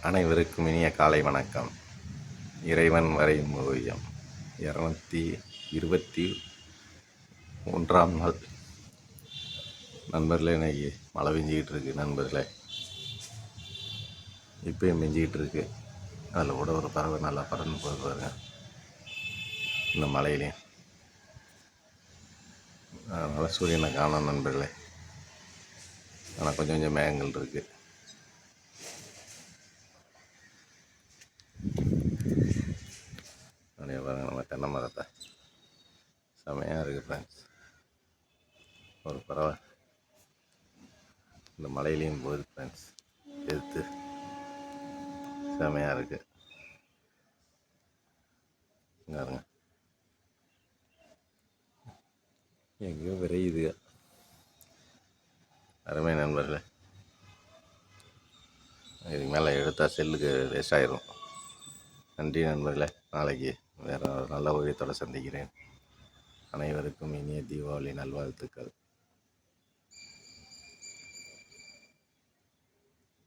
அனைவருக்கும் இனிய காலை வணக்கம். இறைவன் வரையும் ஓவியம் 221ஆம் நாள். நண்பர்களே, இன்னைக்கு மழை பெஞ்சிக்கிட்டு இருக்கு. நண்பர்களே, இப்பயும் பெஞ்சிக்கிட்டு இருக்கு. அதில் கூட ஒரு பறவை நல்லா பறந்து போகுது பாருங்க, இந்த மழையிலையும். அதனால் சூரியனை காணோம் நண்பர்களே, ஆனால் கொஞ்சம் கொஞ்சம் மேகங்கள் இருக்குது. அப்படியே பாருங்கள், நம்ம தென்னை மரத்தை செமையாக இருக்குது ஃப்ரெண்ட்ஸ். ஒரு பறவை இந்த மலையிலையும் போகுது ஃப்ரெண்ட்ஸ், எடுத்து செமையாக இருக்குது. பாருங்க, எங்கேயோ விரையுது. அருமை நண்பர்களே, இதுக்கு மேலே எடுத்தால் செல்லுக்கு வேஸ்ட் ஆயிரும். நன்றி நண்பர்களே. நாளைக்கு வேறு நல்ல ஓவியத்தோடு சந்திக்கிறேன். அனைவருக்கும் இனிய தீபாவளி நல்வாழ்த்துக்கள்.